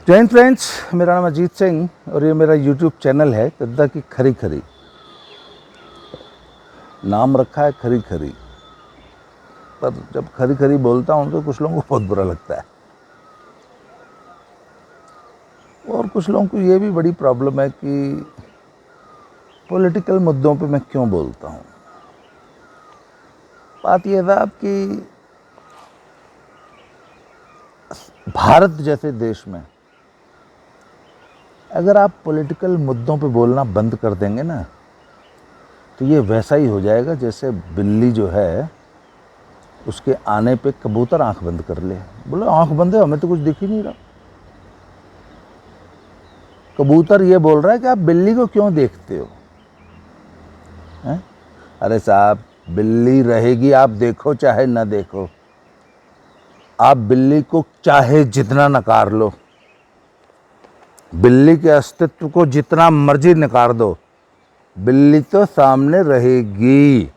जय हिंद फ्रेंड्स, मेरा नाम अजीत सिंह और ये मेरा यूट्यूब चैनल है गद्दा की खरी खरी। नाम रखा है खरी खरी, पर जब खरी खरी बोलता हूँ तो कुछ लोगों को बहुत बुरा लगता है और कुछ लोगों को ये भी बड़ी प्रॉब्लम है कि पॉलिटिकल मुद्दों पे मैं क्यों बोलता हूँ। बात यह साहब कि भारत जैसे देश में अगर आप पॉलिटिकल मुद्दों पे बोलना बंद कर देंगे ना तो ये वैसा ही हो जाएगा जैसे बिल्ली जो है उसके आने पे कबूतर आंख बंद कर ले। बोले आंख बंद है, हमें तो कुछ दिख ही नहीं रहा। कबूतर ये बोल रहा है कि आप बिल्ली को क्यों देखते हो हैं? अरे साहब, बिल्ली रहेगी, आप देखो चाहे ना देखो। आप बिल्ली को चाहे जितना नकार लो, बिल्ली के अस्तित्व को जितना मर्जी नकार दो, बिल्ली तो सामने रहेगी,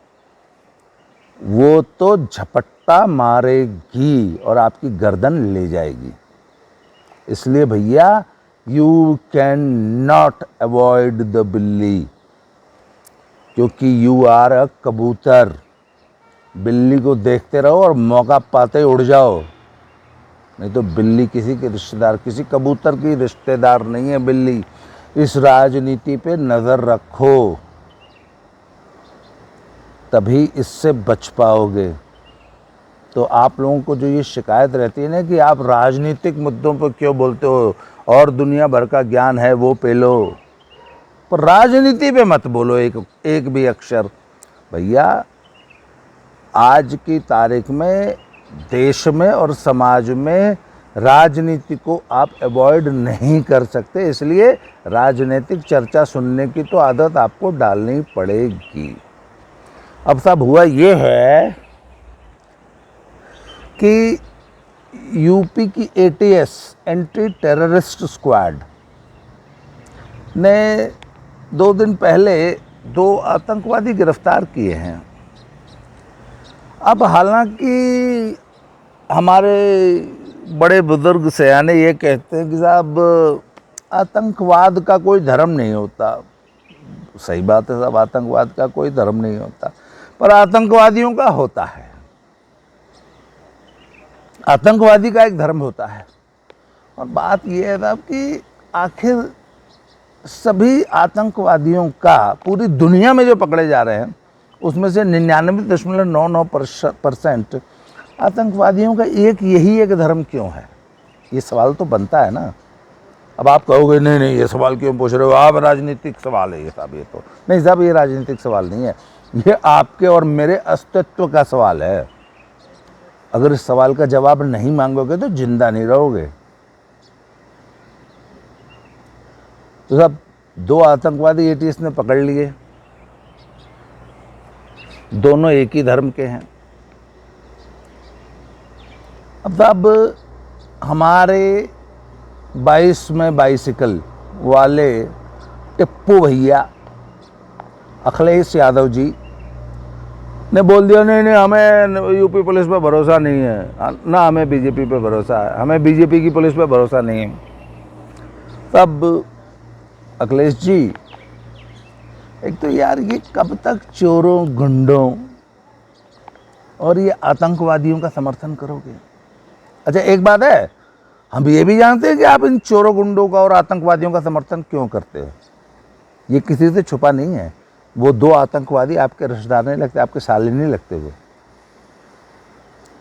वो तो झपट्टा मारेगी और आपकी गर्दन ले जाएगी। इसलिए भैया, you can not avoid the बिल्ली, क्योंकि यू आर अ कबूतर। बिल्ली को देखते रहो और मौका पाते ही उड़ जाओ, नहीं तो बिल्ली किसी के रिश्तेदार, किसी कबूतर की रिश्तेदार नहीं है बिल्ली। इस राजनीति पे नज़र रखो, तभी इससे बच पाओगे। तो आप लोगों को जो ये शिकायत रहती है ना कि आप राजनीतिक मुद्दों पर क्यों बोलते हो और दुनिया भर का ज्ञान है वो पे लो, पर राजनीति पे मत बोलो एक भी अक्षर। भैया, आज की तारीख में देश में और समाज में राजनीति को आप अवॉइड नहीं कर सकते, इसलिए राजनीतिक चर्चा सुनने की तो आदत आपको डालनी पड़ेगी। अब साहब हुआ ये है कि यूपी की एटीएस, एंटी टेररिस्ट स्क्वाड ने 2 दिन पहले 2 आतंकवादी गिरफ्तार किए हैं। अब हालांकि हमारे बड़े बुजुर्ग सयाने ये कहते हैं कि साहब आतंकवाद का कोई धर्म नहीं होता। सही बात है साहब, आतंकवाद का कोई धर्म नहीं होता, पर आतंकवादियों का होता है। आतंकवादी का एक धर्म होता है। और बात यह है साहब कि आखिर सभी आतंकवादियों का पूरी दुनिया में जो पकड़े जा रहे हैं उसमें से 99.99% आतंकवादियों का यही एक धर्म क्यों है? ये सवाल तो बनता है ना। अब आप कहोगे नहीं नहीं, ये सवाल क्यों पूछ रहे हो आप, राजनीतिक सवाल है ये साहब। ये तो नहीं साहब, ये राजनीतिक सवाल नहीं है, ये आपके और मेरे अस्तित्व का सवाल है। अगर इस सवाल का जवाब नहीं मांगोगे तो जिंदा नहीं रहोगे। तो साहब 2 आतंकवादी एटीएस ने पकड़ लिए, दोनों एक ही धर्म के हैं। अब साहब हमारे 22 में बाइसिकल वाले टिप्पू भैया अखिलेश यादव जी ने बोल दिया नहीं नहीं, हमें यूपी पुलिस पे भरोसा नहीं है, ना हमें बीजेपी पे भरोसा है, हमें बीजेपी की पुलिस पे भरोसा नहीं है। तब अखिलेश जी, एक तो यार ये कब तक चोरों, गुंडों और ये आतंकवादियों का समर्थन करोगे? अच्छा एक बात है, हम ये भी जानते हैं कि आप इन चोरों, गुंडों का और आतंकवादियों का समर्थन क्यों करते हो। ये किसी से छुपा नहीं है। वो 2 आतंकवादी आपके रिश्तेदार नहीं लगते, आपके साले नहीं लगते वो,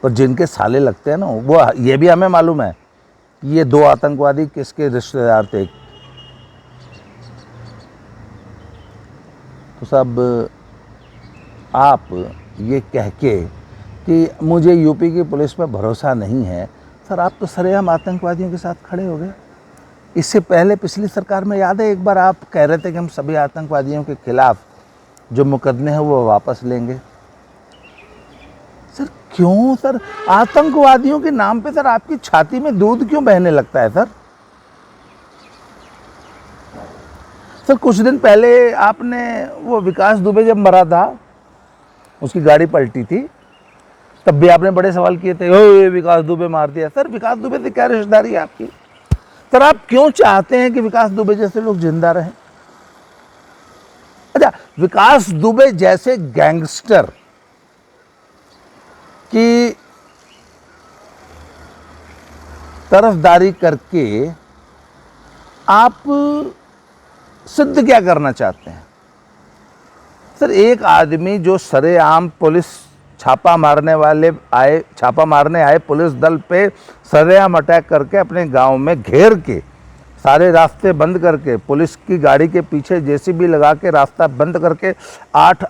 पर जिनके साले लगते हैं ना, वो ये भी हमें मालूम है कि ये 2 आतंकवादी किसके रिश्तेदार थे। तो सब आप ये कह के कि मुझे यूपी की पुलिस पर भरोसा नहीं है, सर आप तो सरेआम आतंकवादियों के साथ खड़े हो गए। इससे पहले पिछली सरकार में याद है, एक बार आप कह रहे थे कि हम सभी आतंकवादियों के खिलाफ जो मुकदमे हैं वो वापस लेंगे। सर क्यों सर, आतंकवादियों के नाम पे सर आपकी छाती में दूध क्यों बहने लगता है सर? सर कुछ दिन पहले आपने वो विकास दुबे जब मरा था, उसकी गाड़ी पलटी थी, तब भी आपने बड़े सवाल किए थे, ओ ये विकास दुबे मार दिया। सर विकास दुबे से क्या रिश्तेदारी है आपकी? सर आप क्यों चाहते हैं कि विकास दुबे जैसे लोग जिंदा रहें? अच्छा, विकास दुबे जैसे गैंगस्टर की तरफदारी करके आप सिद्ध क्या करना चाहते हैं? सर एक आदमी जो सरेआम पुलिस छापा मारने आए पुलिस दल पे सरेआम अटैक करके अपने गांव में घेर के सारे रास्ते बंद करके पुलिस की गाड़ी के पीछे जेसीबी लगा के रास्ता बंद करके 8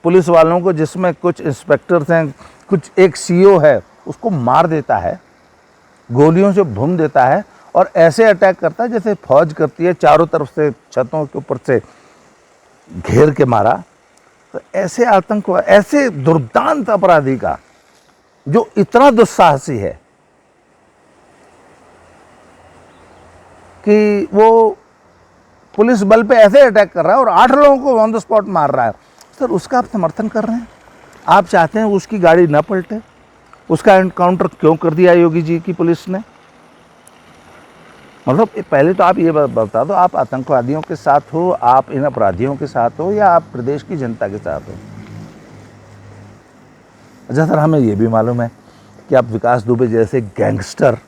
पुलिस वालों को, जिसमें कुछ इंस्पेक्टर्स हैं, कुछ एक सीओ है, उसको मार देता है, गोलियों से भून देता है और ऐसे अटैक करता है जैसे फौज करती है, चारों तरफ से छतों के ऊपर से घेर के मारा। तो ऐसे आतंकवाद, ऐसे दुर्दांत अपराधी का जो इतना दुस्साहसी है कि वो पुलिस बल पे ऐसे अटैक कर रहा है और 8 लोगों को ऑन द स्पॉट मार रहा है, सर उसका आप समर्थन कर रहे हैं? आप चाहते हैं उसकी गाड़ी न पलटे? उसका एनकाउंटर क्यों कर दिया योगी जी की पुलिस ने? मतलब पहले तो आप ये बता दो, आप आतंकवादियों के साथ हो, आप इन अपराधियों के साथ हो, या आप प्रदेश की जनता के साथ हो? अच्छा सर, हमें ये भी मालूम है कि आप विकास दुबे जैसे गैंगस्टर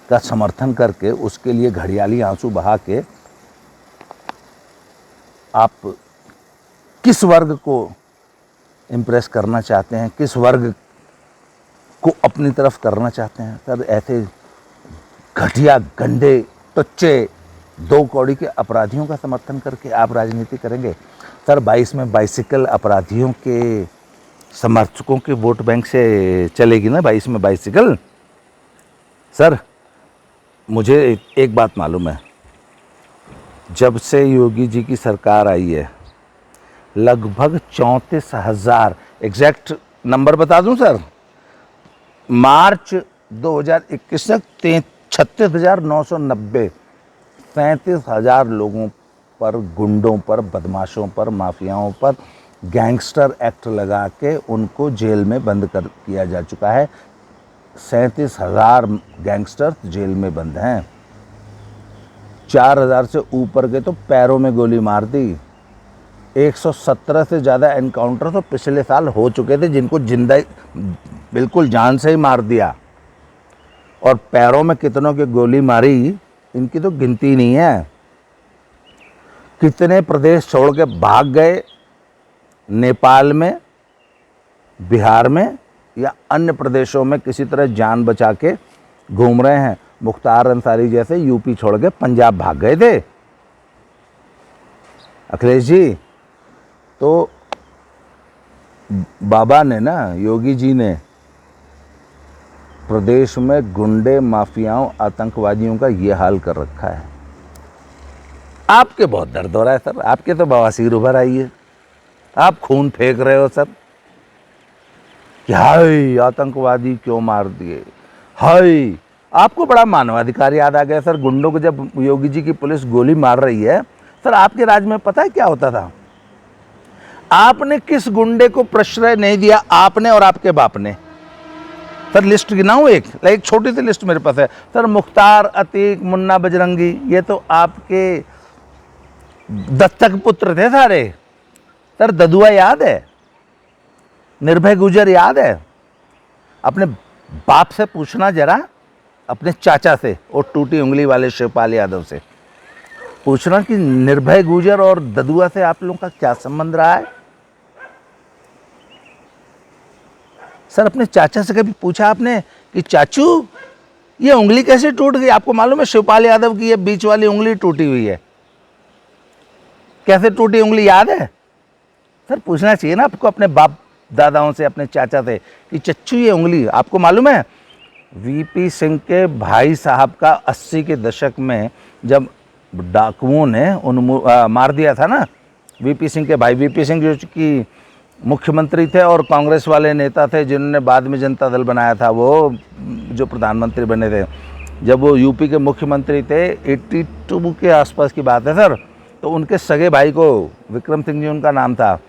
का समर्थन करके उसके लिए घड़ियाली आंसू बहा के आप किस वर्ग को इम्प्रेस करना चाहते हैं, किस वर्ग को अपनी तरफ करना चाहते हैं? सर ऐसे घटिया, गंदे, टुच्चे, 2 कौड़ी के अपराधियों का समर्थन करके आप राजनीति करेंगे? सर 22 में बाइसिकल अपराधियों के समर्थकों के वोट बैंक से चलेगी ना 22 में बाइसिकल? सर मुझे एक बात मालूम है, जब से योगी जी की सरकार आई है लगभग 34,000, एग्जैक्ट नंबर बता दूं सर, मार्च 2021 तक 36,990, 37,000 लोगों पर, गुंडों पर, बदमाशों पर, माफियाओं पर गैंगस्टर एक्ट लगा के उनको जेल में बंद कर दिया जा चुका है। 37,000 गैंगस्टर जेल में बंद हैं। 4,000 से ऊपर के तो पैरों में गोली मार दी। 117 से ज़्यादा एनकाउंटर तो पिछले साल हो चुके थे, जिनको जिंदा बिल्कुल जान से ही मार दिया। और पैरों में कितनों की गोली मारी, इनकी तो गिनती नहीं है। कितने प्रदेश छोड़ के भाग गए, नेपाल में, बिहार में या अन्य प्रदेशों में किसी तरह जान बचा के घूम रहे हैं। मुख्तार अंसारी जैसे यूपी छोड़ के पंजाब भाग गए थे। अखिलेश जी, तो बाबा ने ना, योगी जी ने प्रदेश में गुंडे, माफियाओं, आतंकवादियों का ये हाल कर रखा है। आपके बहुत दर्द हो रहा है सर, आपके तो बवासीर उभर आई है, आप खून फेंक रहे हो सर कि हाय आतंकवादी क्यों मार दिए, हाय। आपको बड़ा मानवाधिकार याद आ गया सर। गुंडों को जब योगी जी की पुलिस गोली मार रही है, सर आपके राज्य में पता है क्या होता था? आपने किस गुंडे को प्रश्रय नहीं दिया, आपने और आपके बाप ने? सर लिस्ट गिनाऊं, एक छोटी सी लिस्ट मेरे पास है सर। मुख्तार, अतीक, मुन्ना, बजरंगी, ये तो आपके दत्तक पुत्र थे सारे। सर ददुआ याद है? निर्भय गुजर याद है? अपने बाप से पूछना जरा, अपने चाचा से, और टूटी उंगली वाले शिवपाल यादव से पूछना कि निर्भय गुजर और ददुआ से आप लोगों का क्या संबंध रहा है। सर अपने चाचा से कभी पूछा आपने कि चाचू ये उंगली कैसे टूट गई? आपको मालूम है शिवपाल यादव की ये बीच वाली उंगली टूटी हुई है। कैसे टूटी उंगली याद है? सर पूछना चाहिए ना आपको अपने बाप दादाओं से, अपने चाचा से कि चच्चू ये उंगली आपको मालूम है? वीपी सिंह के भाई साहब का 80 के दशक में जब डाकुओं ने मार दिया था ना, वीपी सिंह के भाई, वीपी सिंह जो कि मुख्यमंत्री थे और कांग्रेस वाले नेता थे जिन्होंने बाद में जनता दल बनाया था, वो जो प्रधानमंत्री बने थे, जब वो यूपी के मुख्यमंत्री थे, 82 के आसपास की बात है सर। तो उनके सगे भाई को, विक्रम सिंह जी उनका नाम था,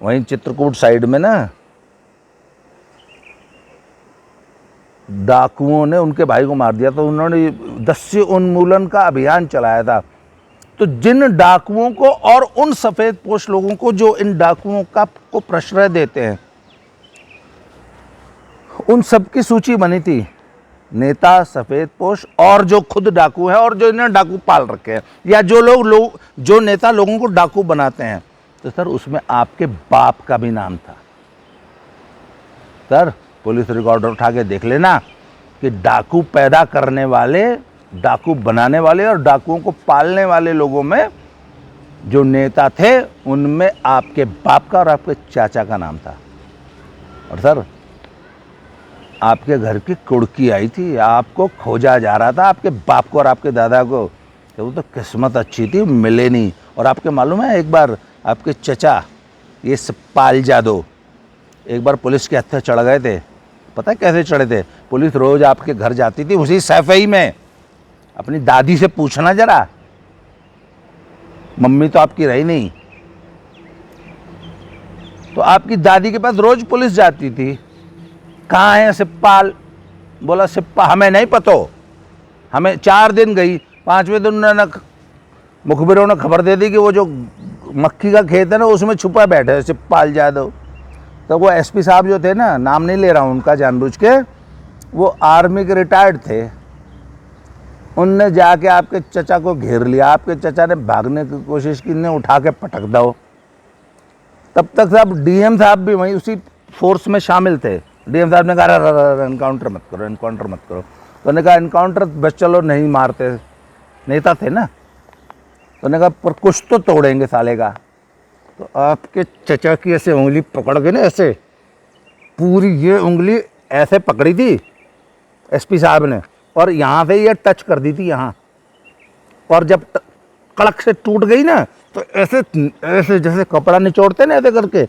वहीं चित्रकूट साइड में ना डाकुओं ने उनके भाई को मार दिया, तो उन्होंने दस्यु उन्मूलन का अभियान चलाया था। तो जिन डाकुओं को और उन सफ़ेद पोश लोगों को जो इन डाकुओं का को प्रश्रय देते हैं, उन सब की सूची बनी थी, नेता, सफ़ेद पोश और जो खुद डाकू हैं और जो इन्हें डाकू पाल रखे हैं, या जो लोग जो नेता लोगों को डाकू बनाते हैं। तो सर उसमें आपके बाप का भी नाम था। सर पुलिस रिकॉर्डर उठा के देख लेना कि डाकू पैदा करने वाले, डाकू बनाने वाले और डाकुओं को पालने वाले लोगों में जो नेता थे, उनमें आपके बाप का और आपके चाचा का नाम था। और सर आपके घर की कुड़की आई थी, आपको खोजा जा रहा था, आपके बाप को और आपके दादा को। तो वो तो किस्मत अच्छी थी, मिले नहीं। और आपके मालूम है, एक बार आपके चचा ये सतपाल जादव एक बार पुलिस के हत्थे चढ़ गए थे। पता है कैसे चढ़े थे? पुलिस रोज आपके घर जाती थी, उसी सफाई में। अपनी दादी से पूछना जरा, मम्मी तो आपकी रही नहीं, तो आपकी दादी के पास रोज पुलिस जाती थी। कहाँ है सिप्पाल? बोला सिप्पा हमें नहीं पता, हमें 4 दिन गई, 5वें दिन उन्होंने मुखबिरों ने खबर दे दी कि वो जो मक्खी का खेत है ना, उसमें छुपा बैठे है सिप्पाल जादव। तो वो एसपी साहब जो थे ना, नाम नहीं ले रहा हूँ उनका जानबूझ के, वो आर्मी के रिटायर्ड थे। उनने जाके आपके चचा को घेर लिया। आपके चचा ने भागने की कोशिश की, ने उठा के पटक दो। तब तक साहब डीएम साहब भी वहीं उसी फोर्स में शामिल थे। डीएम साहब ने कहा एनकाउंटर मत करो, एनकाउंटर मत करो। तो उन्होंने कहा एनकाउंटर बस चलो नहीं मारते, नेता थे ना। तो उन्होंने कहा पर कुछ तो तोड़ेंगे साले का। तो आपके चचा की ऐसे उंगली पकड़ के ना, ऐसे पूरी ये उंगली ऐसे पकड़ी थी एसपी साहब ने, और यहाँ से ये टच कर दी थी यहाँ। और जब कड़क से टूट गई ना, तो ऐसे ऐसे जैसे कपड़ा निचोड़ते ना, ऐसे करके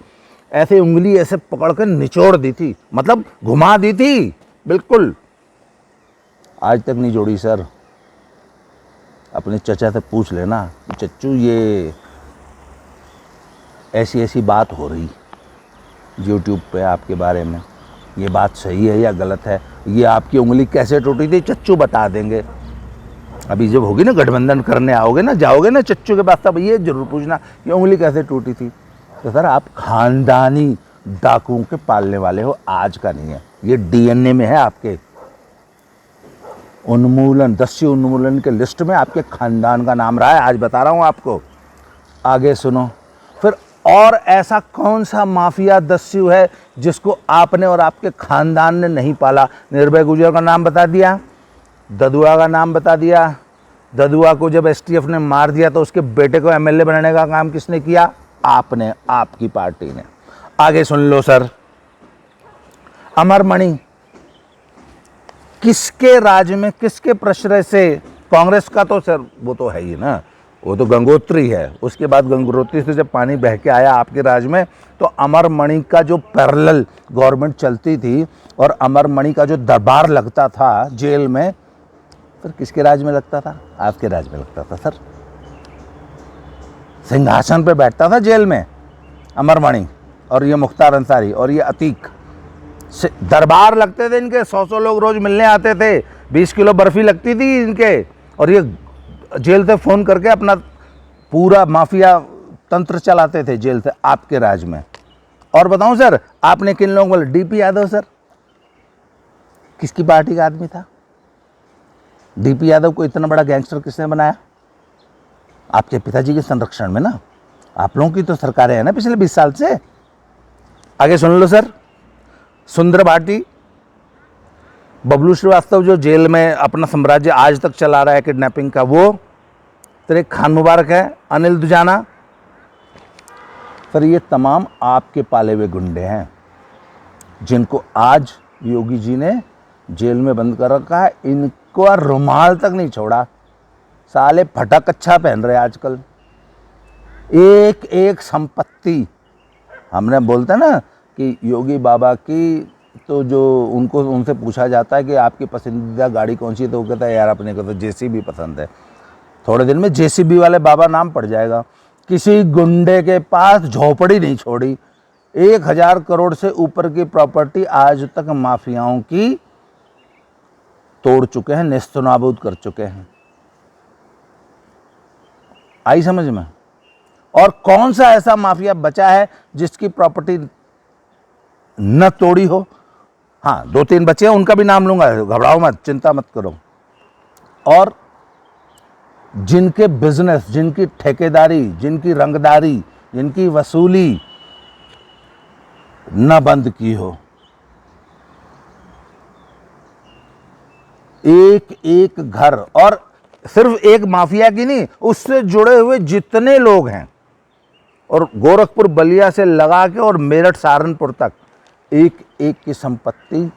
ऐसे उंगली ऐसे पकड़ के निचोड़ दी थी, मतलब घुमा दी थी बिल्कुल। आज तक नहीं जोड़ी सर। अपने चचा से पूछ लेना, चच्चू ये ऐसी ऐसी बात हो रही यूट्यूब पे आपके बारे में, ये बात सही है या गलत है? ये आपकी उंगली कैसे टूटी थी? चच्चू बता देंगे। अभी जब होगी ना गठबंधन करने आओगे ना, जाओगे ना चच्चू के पास, तब ये जरूर पूछना ये उंगली कैसे टूटी थी। तो सर आप खानदानी डाकुओं के पालने वाले हो, आज का नहीं है, ये डीएनए में है आपके। उन्मूलन, दस्यु उन्मूलन के लिस्ट में आपके खानदान का नाम रहा है, आज बता रहा हूँ आपको। आगे सुनो फिर, और ऐसा कौन सा माफिया दस्यु है जिसको आपने और आपके खानदान ने नहीं पाला? निर्भय गुर्जर का नाम बता दिया, ददुआ का नाम बता दिया। ददुआ को जब एसटीएफ ने मार दिया तो उसके बेटे को एमएलए बनाने का काम किसने किया? आपने, आपकी पार्टी ने। आगे सुन लो सर, अमरमणि किसके राज में, किसके प्रश्रय से? कांग्रेस का तो सर वो तो है ही ना, वो तो गंगोत्री है। उसके बाद गंगोत्री से जब पानी बह के आया आपके राज में, तो अमरमणि का जो पैरेलल गवर्नमेंट चलती थी और अमरमणि का जो दरबार लगता था जेल में, सर किसके राज में लगता था? आपके राज में लगता था सर। सिंहासन पे बैठता था जेल में अमरमणि, और ये मुख्तार अंसारी और ये अतीक। दरबार लगते थे इनके, 100 लोग रोज मिलने आते थे, 20 किलो बर्फी लगती थी इनके, और ये जेल से फ़ोन करके अपना पूरा माफिया तंत्र चलाते थे जेल से आपके राज में। और बताऊं सर, आपने किन लोगों को? डीपी यादव सर, किसकी पार्टी का आदमी था? डीपी यादव को इतना बड़ा गैंगस्टर किसने बनाया? आपके पिताजी के संरक्षण में ना। आप लोगों की तो सरकारें हैं ना पिछले 20 साल से। आगे सुन लो सर, सुंदर भाटी, बबलू श्रीवास्तव जो जेल में अपना साम्राज्य आज तक चला रहा है किडनैपिंग का, वो। फिर एक खान मुबारक है, अनिल दुजाना। सर ये तमाम आपके पाले हुए गुंडे हैं जिनको आज योगी जी ने जेल में बंद कर रखा है। इनको रुमाल तक नहीं छोड़ा, साले फटा कच्छा पहन रहे आजकल। एक एक संपत्ति, हमने बोलते हैं ना कि योगी बाबा की, तो जो उनको उनसे पूछा जाता है कि आपकी पसंदीदा गाड़ी कौन सी है, तो वो कहता है यार अपने को तो जेसीबी पसंद है। थोड़े दिन में जेसीबी वाले बाबा नाम पड़ जाएगा। किसी गुंडे के पास झोपड़ी नहीं छोड़ी। 1000 करोड़ से ऊपर की प्रॉपर्टी आज तक माफियाओं की तोड़ चुके हैं, नेस्तनाबूद कर चुके हैं। आई समझ में? और कौन सा ऐसा माफिया बचा है जिसकी प्रॉपर्टी न तोड़ी हो? हाँ, 2-3 बचे हैं, उनका भी नाम लूंगा, घबराओ मत, चिंता मत करो। और जिनके बिजनेस, जिनकी ठेकेदारी, जिनकी रंगदारी, जिनकी वसूली न बंद की हो। एक एक घर, और सिर्फ एक माफिया की नहीं, उससे जुड़े हुए जितने लोग हैं, और गोरखपुर बलिया से लगा के और मेरठ सहारनपुर तक एक एक की संपत्ति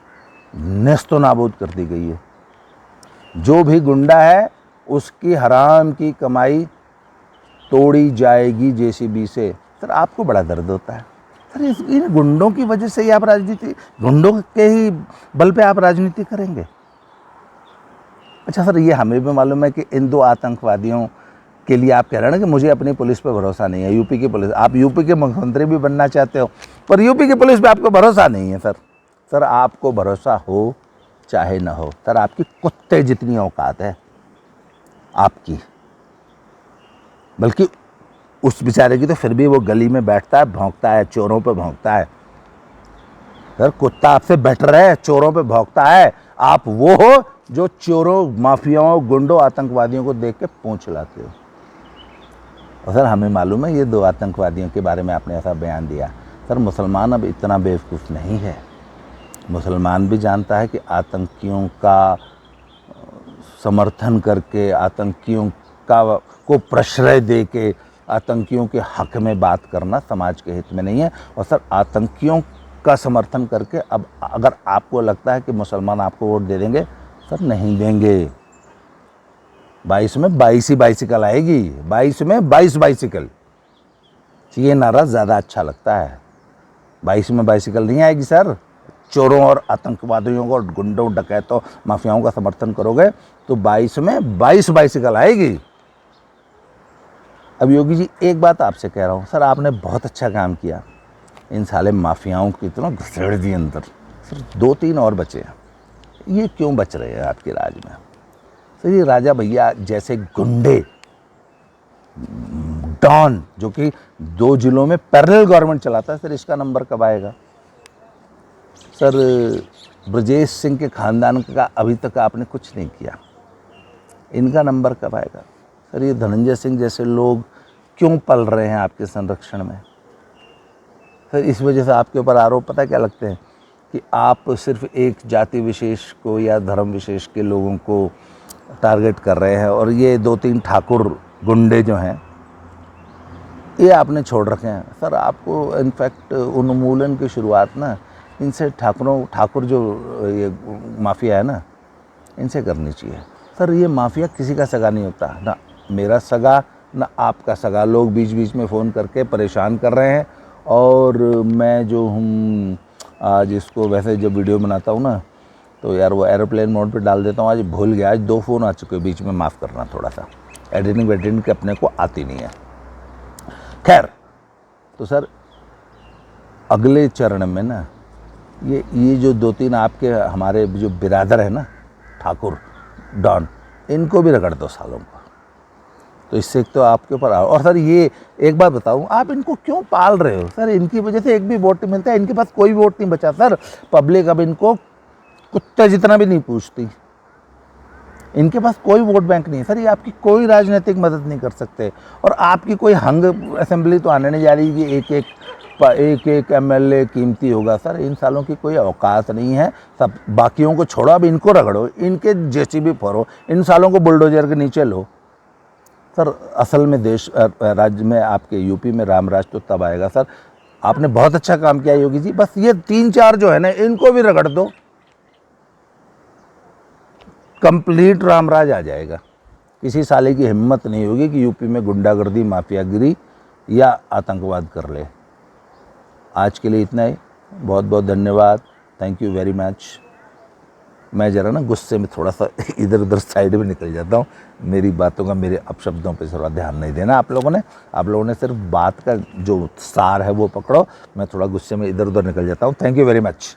नेस्तो नाबूद कर दी गई है। जो भी गुंडा है उसकी हराम की कमाई तोड़ी जाएगी जेसीबी से। सर आपको बड़ा दर्द होता है सर, इन गुंडों की वजह से ही आप राजनीति, गुंडों के ही बल पे आप राजनीति करेंगे। अच्छा सर, ये हमें भी मालूम है कि इन 2 आतंकवादियों के लिए आप कह रहे हैं ना कि मुझे अपनी पुलिस पे भरोसा नहीं है, यूपी की पुलिस, आप यूपी के मुख्यमंत्री भी बनना चाहते हो पर यूपी की पुलिस पे आपको भरोसा नहीं है। सर आपको भरोसा हो चाहे ना हो, सर आपकी कुत्ते जितनी औकात है आपकी, बल्कि उस बेचारे की तो फिर भी वो गली में बैठता है, भौंकता है, चोरों पे भौंकता है। सर कुत्ता आपसे बेटर है, चोरों पे भौंकता है। आप वो हो जो चोरों, माफियाओं, गुंडों, आतंकवादियों को देख के पूंछ लाते हो। और सर हमें मालूम है ये 2 आतंकवादियों के बारे में आपने ऐसा बयान दिया। सर मुसलमान अब इतना बेवकूफ़ नहीं है, मुसलमान भी जानता है कि आतंकियों का समर्थन करके, आतंकियों को प्रश्रय दे के आतंकियों के हक में बात करना समाज के हित में नहीं है। और सर आतंकियों का समर्थन करके अब अगर आपको लगता है कि मुसलमान आपको वोट दे देंगे, सर नहीं देंगे। 22 में 22 ही बाइसिकल आएगी, 22 में 22 बाइसिकल। ये नारा ज़्यादा अच्छा लगता है। 22 में बाइसिकल नहीं आएगी सर। चोरों और आतंकवादियों को, गुंडों, डकैतों, माफियाओं का समर्थन करोगे तो 22 में 22 बाइसिकल आएगी। अब योगी जी एक बात आपसे कह रहा हूँ, सर आपने बहुत अच्छा काम किया, इन साले माफियाओं की तरह घुसेड़ दिए अंदर। सर 2-3 और बचे हैं, ये क्यों बच रहे हैं आपके राज में? सर ये राजा भैया जैसे गुंडे, डॉन, जो कि 2 जिलों में पैरेलल गवर्नमेंट चलाता है, सर इसका नंबर कब आएगा? सर ब्रजेश सिंह के खानदान का अभी तक आपने कुछ नहीं किया, इनका नंबर कब आएगा? सर ये धनंजय सिंह जैसे लोग क्यों पल रहे हैं आपके संरक्षण में? सर इस वजह से आपके ऊपर आरोप पता क्या लगते हैं कि आप सिर्फ एक जाति विशेष को या धर्म विशेष के लोगों को टारगेट कर रहे हैं, और ये 2-3 ठाकुर गुंडे जो हैं ये आपने छोड़ रखे हैं। सर आपको इनफैक्ट उन्मूलन की शुरुआत ना इनसे, ठाकुर जो ये माफिया है ना, इनसे करनी चाहिए। सर ये माफिया किसी का सगा नहीं होता, ना मेरा सगा ना आपका सगा। लोग बीच बीच में फ़ोन करके परेशान कर रहे हैं, और मैं जो हूँ आज इसको वैसे जब वीडियो बनाता हूँ ना तो यार वो एरोप्लेन मोड पे डाल देता हूँ। आज भूल गया, आज 2 फ़ोन आ चुके बीच में, माफ़ करना, थोड़ा सा एडिटिंग वेडिटिंग के अपने को आती नहीं है। खैर, तो सर अगले चरण में ना ये जो 2-3 आपके हमारे जो बिरादर है ना, ठाकुर डॉन, इनको भी रगड़ दो सालों को, तो इससे तो आपके ऊपर आओ। और सर ये एक बात बताऊं, आप इनको क्यों पाल रहे हो? सर इनकी वजह से एक भी वोट नहीं मिलता है, इनके पास कोई वोट नहीं बचा सर। पब्लिक अब इनको कुत्ते जितना भी नहीं पूछती, इनके पास कोई वोट बैंक नहीं है सर। ये आपकी कोई राजनीतिक मदद नहीं कर सकते, और आपकी कोई हंग असेंबली तो आने नहीं जा रही कि एक एमएलए कीमती होगा। सर इन सालों की कोई औकात नहीं है। सब बाकियों को छोड़ो, अब इनको रगड़ो, इनके जेसीबी फोड़ो, इन सालों को बुलडोजर के नीचे लो। सर असल में देश, राज्य में, आपके यूपी में रामराज तो तब आएगा। सर आपने बहुत अच्छा काम किया योगी जी, बस ये 3-4 जो है ना, इनको भी रगड़ दो, कंप्लीट रामराज आ जाएगा। किसी साले की हिम्मत नहीं होगी कि यूपी में गुंडागर्दी, माफियागिरी या आतंकवाद कर ले। आज के लिए इतना ही, बहुत बहुत धन्यवाद, थैंक यू वेरी मच। मैं ज़रा ना गुस्से में थोड़ा सा इधर उधर साइड में निकल जाता हूँ, मेरी बातों का, मेरे अपशब्दों पे थोड़ा ध्यान नहीं देना आप लोगों ने सिर्फ बात का जो सार है वो पकड़ो। मैं थोड़ा गुस्से में इधर उधर निकल जाता हूँ। Thank you very much.